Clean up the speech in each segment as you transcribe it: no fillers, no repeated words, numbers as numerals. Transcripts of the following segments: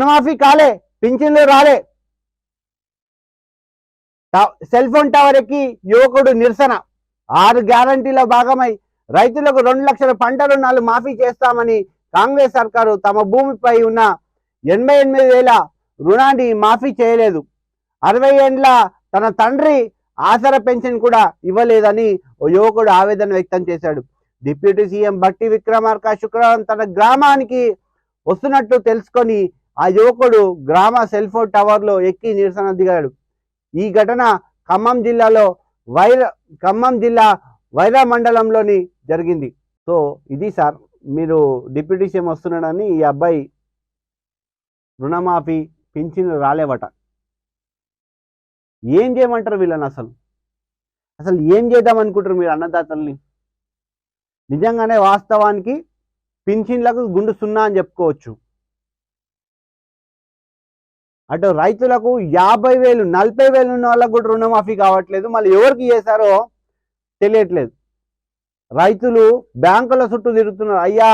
రుణమాఫీ కాలే, పింఛన్లు రాలే, సెల్ ఫోన్ టవర్ ఎక్కి యువకుడు నిరసన. 6 గ్యారంటీల భాగమై రైతులకు 2 లక్షల పంట రుణాలు మాఫీ చేస్తామని కాంగ్రెస్ సర్కారు తమ భూమిపై ఉన్న 88,000 రుణాన్ని మాఫీ చేయలేదు. 60 ఏండ్ల తన తండ్రి ఆసరా పెన్షన్ కూడా ఇవ్వలేదని ఓ యువకుడు ఆవేదన వ్యక్తం చేశాడు. డిప్యూటీ సీఎం భట్టి విక్రమార్క శుక్రవారం తన గ్రామానికి వస్తున్నట్టు తెలుసుకొని ఆ యువకుడు గ్రామ సెల్ ఫోన్ టవర్లో ఎక్కి నిరసన దిగాడు. ఈ ఘటన ఖమ్మం జిల్లా వైరా మండలంలోని జరిగింది. సో ఇది సార్, మీరు డిప్యూటీ సీఎం వస్తున్నాడని ఈ అబ్బాయి రుణమాఫీ పింఛన్లు రాలేవట. ఏం చేయమంటారు వీళ్ళని? అసలు ఏం చేద్దాం అనుకుంటారు మీరు అన్నదాతల్ని? నిజంగానే వాస్తవానికి పింఛన్లకు గుండు సున్నా అని చెప్పుకోవచ్చు. అటు రైతులకు 50,000 40,000 ఉన్న వాళ్ళకు కూడా రుణమాఫీ కావట్లేదు. మళ్ళీ ఎవరికి చేశారో తెలియట్లేదు. రైతులు బ్యాంకుల చుట్టూ తిరుగుతున్నారు, అయ్యా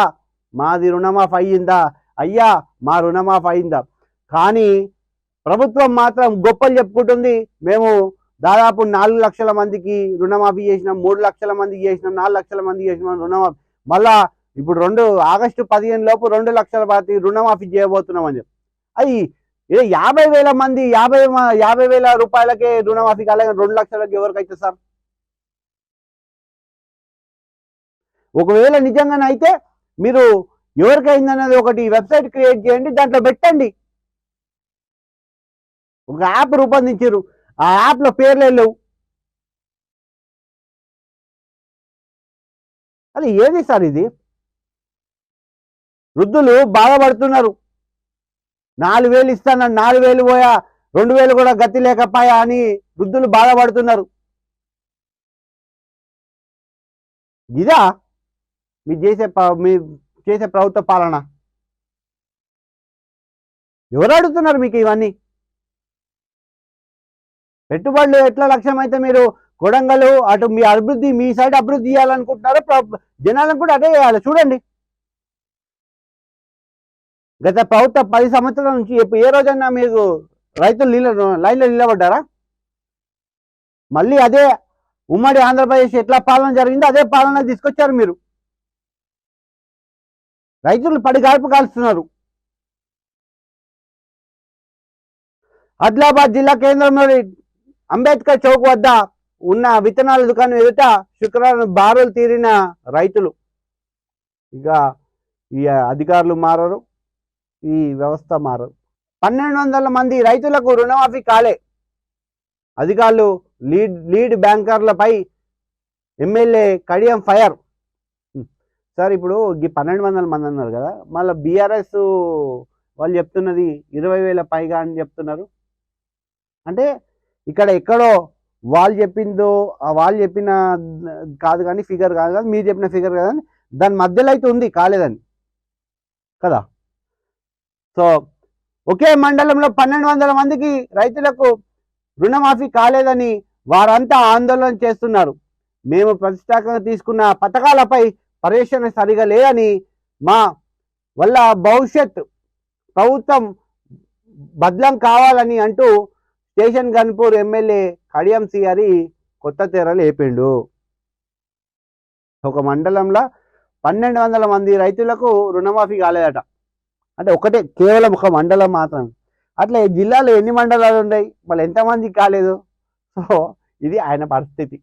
మాది రుణమాఫీ అయ్యిందా, అయ్యా మా రుణమాఫీ అయిందా. కానీ ప్రభుత్వం మాత్రం గొప్పలు చెప్పుకుంటుంది, మేము దాదాపు 4 లక్షల మందికి రుణమాఫీ చేసినాం, 3 లక్షల మందికి చేసినాం, 4 లక్షల మందికి చేసినాం రుణమాఫీ. మళ్ళా ఇప్పుడు ఆగస్టు 15 లోపు 2 లక్షల మంది రుణమాఫీ చేయబోతున్నాం అని చెప్పి. అది 50,000 మంది 50,000 రూపాయలకే రుణమాఫీ కాలే, 2 లక్షలకి ఎవరికైతే సార్? ఒకవేళ నిజంగానే అయితే మీరు ఎవరికైందనేది ఒకటి వెబ్సైట్ క్రియేట్ చేయండి, దాంట్లో పెట్టండి. ఒక యాప్ రూపొందించారు, ఆ యాప్లో పేర్లు లేవు. అది ఏది సార్ ఇది? వృద్ధులు బాధపడుతున్నారు. 4,000 ఇస్తాను, 4,000 పోయా, 2,000 కూడా గతి లేకపోయా అని వృద్ధులు బాధపడుతున్నారు. ఇదా మీరు చేసే ప్రభుత్వ పాలన? ఎవరు అడుగుతున్నారు మీకు ఇవన్నీ? పెట్టుబడులు ఎట్లా లక్ష్యం అయితే మీరు కొడంగల్ అటు మీ సైడ్ అభివృద్ధి చేయాలనుకుంటున్నారో జనాలను కూడా అదే చేయాలి. చూడండి, గత ప్రభుత్వ 10 సంవత్సరాల నుంచి ఏ రోజైనా మీరు రైతులు లైన్లో నిలబడ్డారా? మళ్ళీ అదే ఉమ్మడి ఆంధ్రప్రదేశ్ ఎట్లా పాలన జరిగిందో అదే పాలన తీసుకొచ్చారు మీరు. రైతులు పడిగాల్పు కాల్స్తున్నారు. ఆదిలాబాద్ జిల్లా కేంద్రంలోని అంబేద్కర్ చౌక్ వద్ద ఉన్న విత్తనాల దుకాణం ఎదుట శుక్రవారం బారులు తీరిన రైతులు. ఇక ఈ అధికారులు మారరు, ఈ వ్యవస్థ మారరు. 1,200 మంది రైతులకు రుణమాఫీ కాలే. అధికారులు లీడ్ బ్యాంకర్లపై ఎమ్మెల్యే కడియం ఫైర్. సార్ ఇప్పుడు ఈ 1,200 మంది అన్నారు కదా, మళ్ళీ బీఆర్ఎస్ వాళ్ళు చెప్తున్నది 20,000 పైగా అని చెప్తున్నారు. అంటే ఇక్కడ ఎక్కడో వాళ్ళు చెప్పిన కాదు కానీ ఫిగర్ కాదు కానీ మీరు చెప్పిన ఫిగర్ కాదని దాని మధ్యలో అయితే ఉంది కాలేదని కదా. సో ఒకే మండలంలో 1,200 మందికి రైతులకు రుణమాఫీ కాలేదని వారంతా ఆందోళన చేస్తున్నారు. మేము ప్రతిష్టాత్మకంగా తీసుకున్న పథకాలపై పర్యవేక్షణ సరిగా లేదని, మా వల్ల భవిష్యత్ ప్రభుత్వం బద్లం కావాలని అంటూ స్టేషన్ గన్పూర్ ఎమ్మెల్యే కడియం సిఆరి కొత్త తెరలు లేపిండు. ఒక మండలంలో 1,200 మంది రైతులకు రుణమాఫీ కాలేదట. అంటే ఒకటే, కేవలం ఒక మండలం మాత్రం. అట్లా జిల్లాలో ఎన్ని మండలాలు ఉన్నాయి, మళ్ళీ ఎంతమందికి కాలేదు? సో ఇది ఆయన పరిస్థితి.